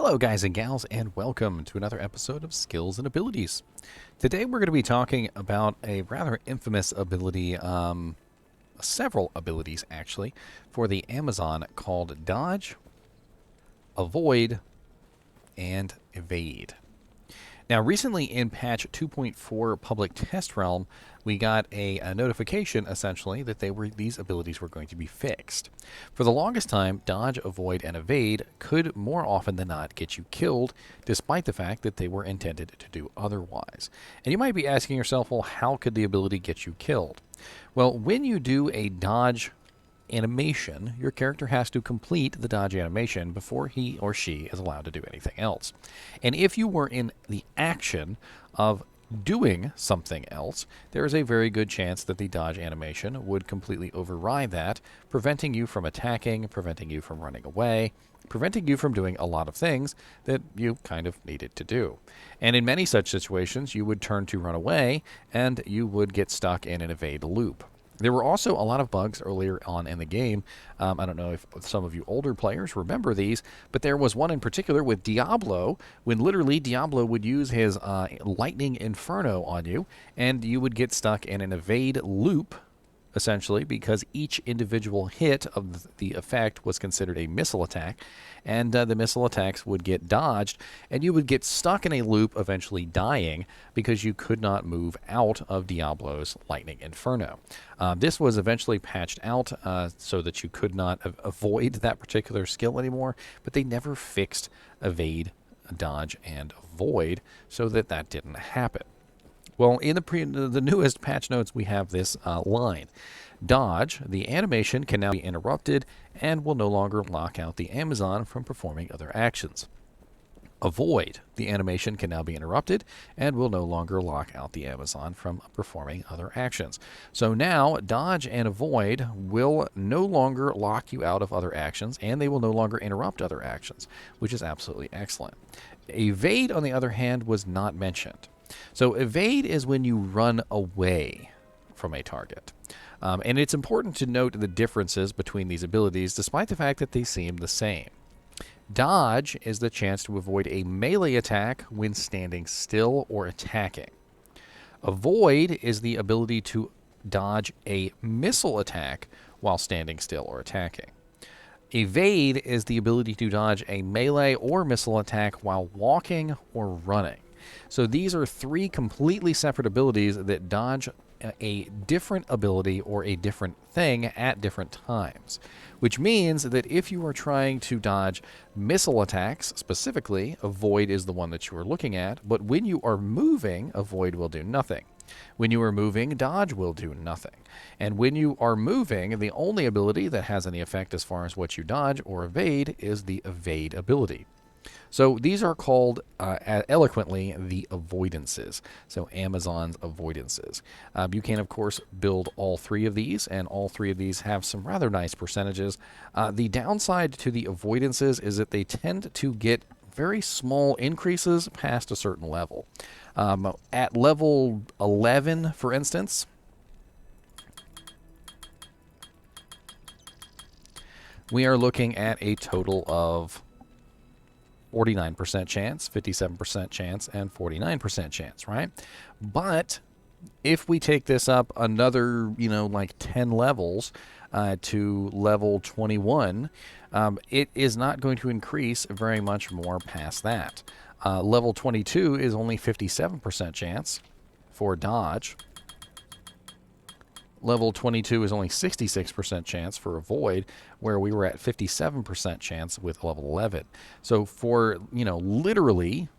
Hello guys and gals, and welcome to another episode of Skills and Abilities. Today we're going to be talking about a rather infamous ability, several abilities actually, for the Amazon called Dodge, Avoid, and Evade. Now recently in patch 2.4 public test realm, we got a notification essentially that these abilities were going to be fixed. For the longest time, Dodge, Avoid, and Evade could more often than not get you killed, despite the fact that they were intended to do otherwise. And you might be asking yourself, well, how could the ability get you killed? Well, when you do a dodge animation, your character has to complete the dodge animation before he or she is allowed to do anything else. And if you were in the action of doing something else, there is a very good chance that the dodge animation would completely override that, preventing you from attacking, preventing you from running away, preventing you from doing a lot of things that you kind of needed to do. And in many such situations, you would turn to run away, and you would get stuck in an evade loop. There were also a lot of bugs earlier on in the game. I don't know if some of you older players remember these, but there was one in particular with Diablo, when literally Diablo would use his lightning inferno on you, and you would get stuck in an evade loop, essentially, because each individual hit of the effect was considered a missile attack, and the missile attacks would get dodged, and you would get stuck in a loop, eventually dying, because you could not move out of Diablo's lightning inferno. This was eventually patched out so that you could not avoid that particular skill anymore, but they never fixed evade, dodge, and avoid so that that didn't happen. Well, in the newest patch notes, we have this line. Dodge, the animation can now be interrupted and will no longer lock out the Amazon from performing other actions. Avoid, the animation can now be interrupted and will no longer lock out the Amazon from performing other actions. So now, Dodge and Avoid will no longer lock you out of other actions, and they will no longer interrupt other actions, which is absolutely excellent. Evade, on the other hand, was not mentioned. So evade is when you run away from a target. And it's important to note the differences between these abilities, despite the fact that they seem the same. Dodge is the chance to avoid a melee attack when standing still or attacking. Avoid is the ability to dodge a missile attack while standing still or attacking. Evade is the ability to dodge a melee or missile attack while walking or running. So these are three completely separate abilities that dodge a different ability or a different thing at different times, which means that if you are trying to dodge missile attacks specifically, Avoid is the one that you are looking at, but when you are moving, Avoid will do nothing. When you are moving, Dodge will do nothing. And when you are moving, the only ability that has any effect as far as what you dodge or evade is the Evade ability. So these are called, eloquently, the avoidances. So Amazon's avoidances. You can, of course, build all three of these, and all three of these have some rather nice percentages. The downside to the avoidances is that they tend to get very small increases past a certain level. At level 11, for instance, we are looking at a total of 49% chance, 57% chance, and 49% chance, right? But if we take this up another, like 10 levels to level 21, it is not going to increase very much more past that. Level 22 is only 57% chance for dodge. Level 22 is only 66% chance for avoid, where we were at 57% chance with level 11. So for, literally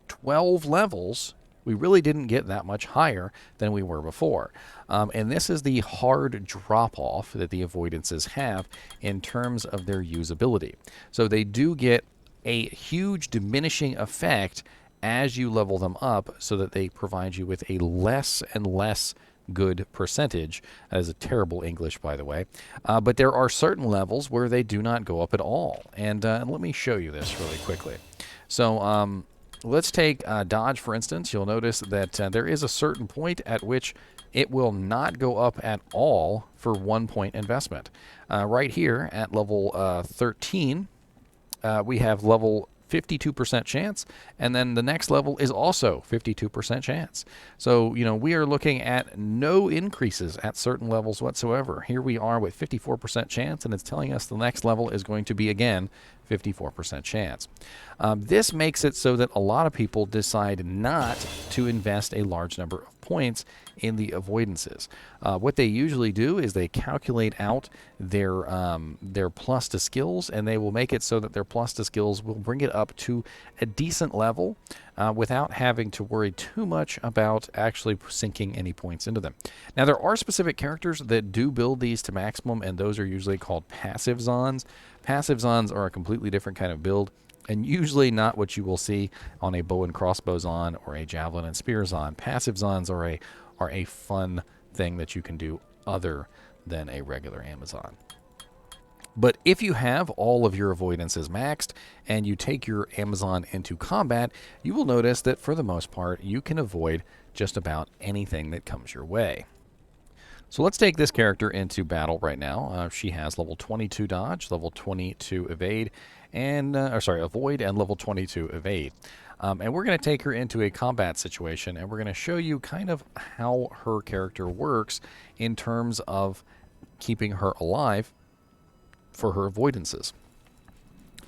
12 levels, we really didn't get that much higher than we were before. And this is the hard drop-off that the avoidances have in terms of their usability. So they do get a huge diminishing effect as you level them up, so that they provide you with a less and less good percentage. That is a terrible English, by the way. But there are certain levels where they do not go up at all. And let me show you this really quickly. So let's take Dodge, for instance. You'll notice that there is a certain point at which it will not go up at all for 1 point investment. Right here at level 13, we have level 52% chance, and then the next level is also 52% chance. So, we are looking at no increases at certain levels whatsoever. Here we are with 54% chance, and it's telling us the next level is going to be, again, 54% chance. This makes it so that a lot of people decide not to invest a large number of points in the avoidances. What they usually do is they calculate out their plus to skills, and they will make it so that their plus to skills will bring it up to a decent level without having to worry too much about actually sinking any points into them. Now, there are specific characters that do build these to maximum, and those are usually called passive Zons. Passive Zons are a completely different kind of build, and usually not what you will see on a bow and crossbow Zon or a javelin and spear Zon. Passive Zons are a fun thing that you can do other than a regular Amazon. But if you have all of your avoidances maxed and you take your Amazon into combat, you will notice that for the most part, you can avoid just about anything that comes your way. So let's take this character into battle right now. She has level 22 dodge, level 22 evade, and avoid, and level 22 evade. And we're going to take her into a combat situation, and we're going to show you kind of how her character works in terms of keeping her alive for her avoidances.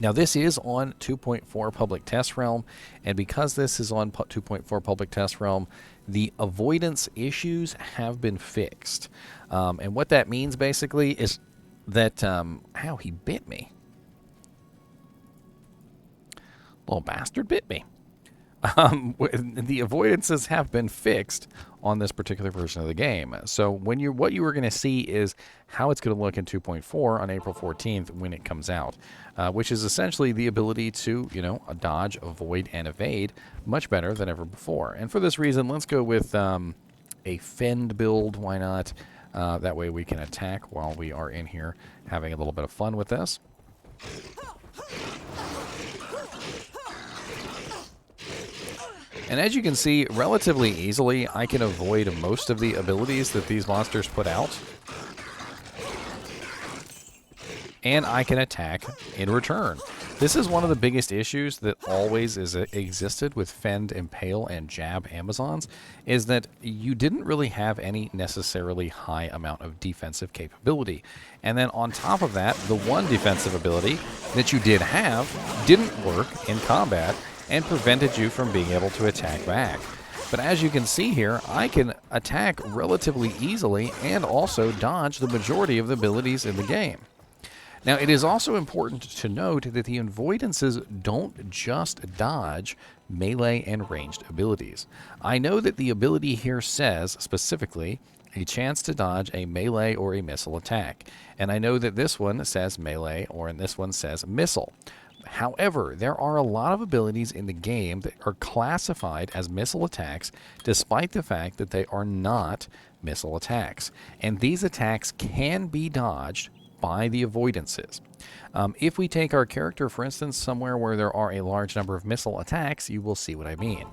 Now, this is on 2.4 Public Test Realm, and because this is on 2.4 Public Test Realm, the avoidance issues have been fixed. And what that means, basically, is that... ow, he bit me. Little bastard bit me. The avoidances have been fixed on this particular version of the game. So what you are going to see is how it's going to look in 2.4 on April 14th when it comes out, which is essentially the ability to, dodge, avoid, and evade much better than ever before. And for this reason, let's go with a fend build. Why not? That way we can attack while we are in here having a little bit of fun with this. And as you can see, relatively easily, I can avoid most of the abilities that these monsters put out. And I can attack in return. This is one of the biggest issues that always existed with Fend, Impale, and Jab Amazons, is that you didn't really have any necessarily high amount of defensive capability. And then on top of that, the one defensive ability that you did have didn't work in combat, and prevented you from being able to attack back. But as you can see here, I can attack relatively easily and also dodge the majority of the abilities in the game. Now, it is also important to note that the avoidances don't just dodge melee and ranged abilities. I know that the ability here says, specifically, a chance to dodge a melee or a missile attack. And I know that this one says melee, or this one says missile. However, there are a lot of abilities in the game that are classified as missile attacks, despite the fact that they are not missile attacks. And these attacks can be dodged by the avoidances. If we take our character, for instance, somewhere where there are a large number of missile attacks, you will see what I mean.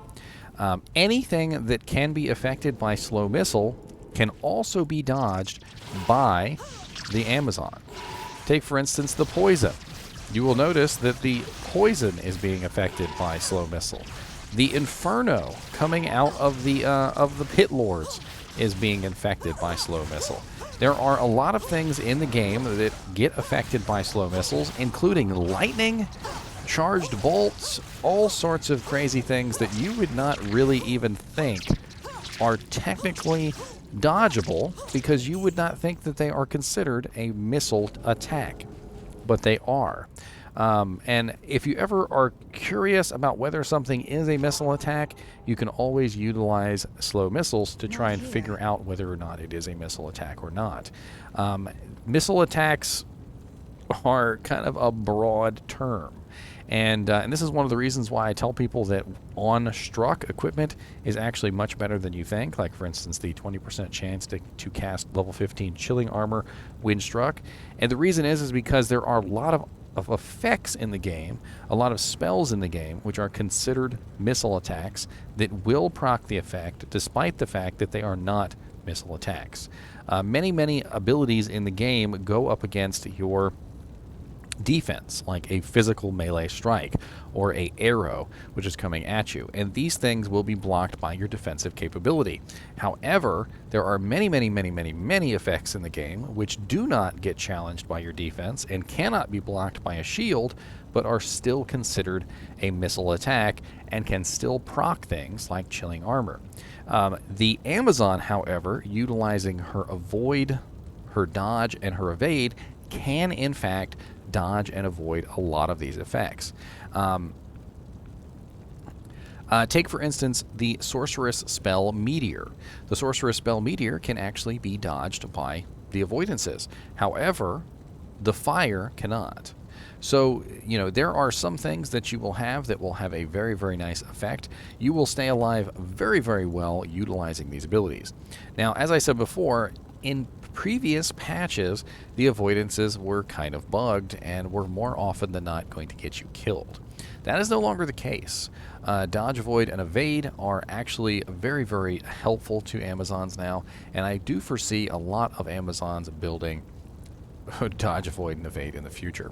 Anything that can be affected by slow missile can also be dodged by the Amazon. Take, for instance, the poison. You will notice that the poison is being affected by slow missile. The Inferno coming out of the Pit Lords is being infected by slow missile. There are a lot of things in the game that get affected by slow missiles, including lightning, charged bolts, all sorts of crazy things that you would not really even think are technically dodgeable, because you would not think that they are considered a missile attack. But they are. And if you ever are curious about whether something is a missile attack, you can always utilize slow missiles to try and figure out whether or not it is a missile attack or not. Missile attacks are kind of a broad term. And this is one of the reasons why I tell people that on-struck equipment is actually much better than you think. Like, for instance, the 20% chance to cast level 15 chilling armor when struck. And the reason is because there are a lot of effects in the game, a lot of spells in the game, which are considered missile attacks that will proc the effect, despite the fact that they are not missile attacks. Many abilities in the game go up against your defense, like a physical melee strike or a arrow, which is coming at you. And these things will be blocked by your defensive capability. However, there are many effects in the game which do not get challenged by your defense and cannot be blocked by a shield, but are still considered a missile attack and can still proc things like chilling armor. The Amazon, however, utilizing her avoid, her dodge, and her evade, can in fact dodge and avoid a lot of these effects. Take, for instance, the Sorceress spell Meteor. The Sorceress spell Meteor can actually be dodged by the avoidances. However, the fire cannot. So, there are some things that you will have that will have a very nice effect. You will stay alive very well utilizing these abilities. Now, as I said before, in previous patches, the avoidances were kind of bugged and were more often than not going to get you killed. That is no longer the case. Dodge, avoid, and evade are actually very helpful to Amazons now, and I do foresee a lot of Amazons building dodge, avoid, and evade in the future.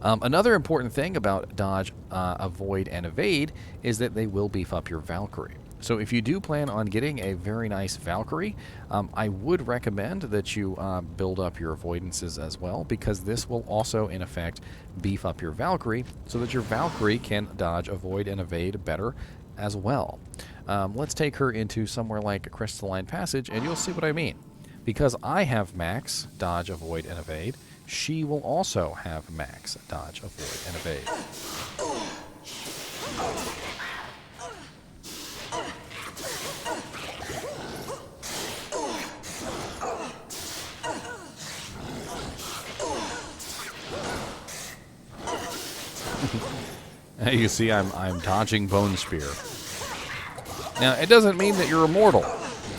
Another important thing about dodge, avoid, and evade is that they will beef up your Valkyrie. So if you do plan on getting a very nice Valkyrie, I would recommend that you build up your avoidances as well, because this will also, in effect, beef up your Valkyrie so that your Valkyrie can dodge, avoid, and evade better as well. Let's take her into somewhere like a Crystalline Passage, and you'll see what I mean. Because I have max dodge, avoid, and evade, she will also have max dodge, avoid, and evade. You see, I'm dodging Bone Spear. Now, it doesn't mean that you're immortal.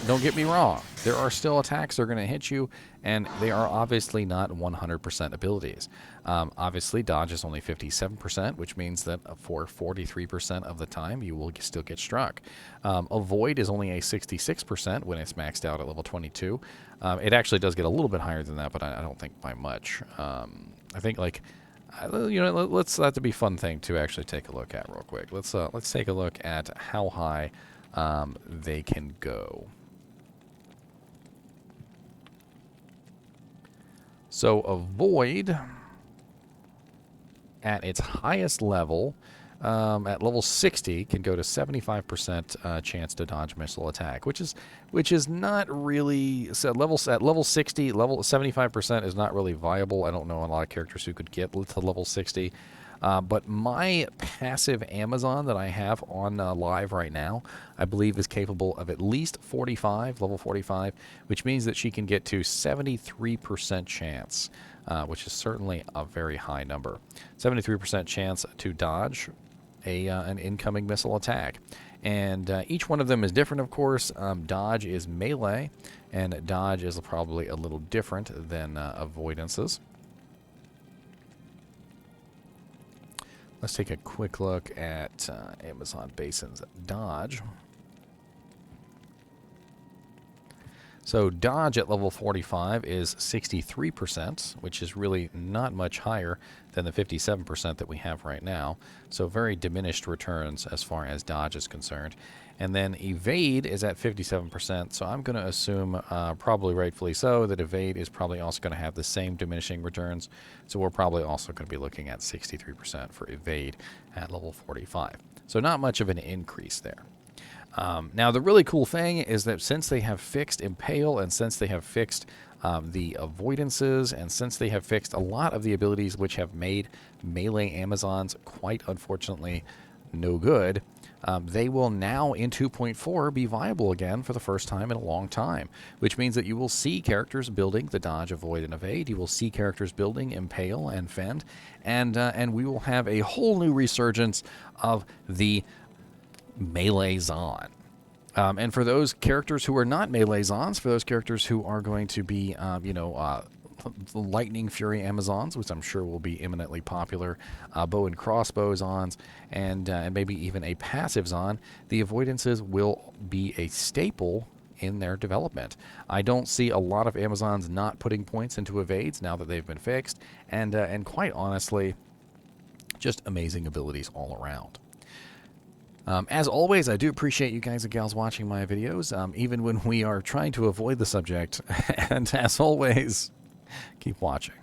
Don't get me wrong. There are still attacks that are going to hit you, and they are obviously not 100% abilities. Obviously, dodge is only 57%, which means that for 43% of the time, you will still get struck. Avoid is only a 66% when it's maxed out at level 22. It actually does get a little bit higher than that, but I don't think by much. I think, let's that to be a fun thing to actually take a look at real quick. Let's take a look at how high they can go. So avoid at its highest level, at level 60, can go to 75% chance to dodge missile attack, which is not really at level 60. Level 75% is not really viable. I don't know a lot of characters who could get to level 60. But my passive Amazon that I have on live right now, I believe is capable of at least level 45, which means that she can get to 73% chance, which is certainly a very high number. 73% chance to dodge an incoming missile attack. And each one of them is different, of course. Dodge is melee, and dodge is probably a little different than avoidances. Let's take a quick look at Amazon Basin's dodge. So dodge at level 45 is 63%, which is really not much higher than the 57% that we have right now. So very diminished returns as far as dodge is concerned. And then evade is at 57%, so I'm going to assume, probably rightfully so, that evade is probably also going to have the same diminishing returns. So we're probably also going to be looking at 63% for evade at level 45. So not much of an increase there. Now, the really cool thing is that since they have fixed Impale, and since they have fixed the avoidances, and since they have fixed a lot of the abilities which have made melee Amazons quite unfortunately no good, they will now in 2.4 be viable again for the first time in a long time, which means that you will see characters building the dodge, avoid, and evade. You will see characters building Impale and Fend, and we will have a whole new resurgence of the melee Zon. And for those characters who are not melee Zons, for those characters who are going to be, Lightning Fury Amazons, which I'm sure will be eminently popular, bow and crossbow Zons, and maybe even a passive Zon, the avoidances will be a staple in their development. I don't see a lot of Amazons not putting points into evades now that they've been fixed, and quite honestly, just amazing abilities all around. As always, I do appreciate you guys and gals watching my videos, even when we are trying to avoid the subject. And as always, keep watching.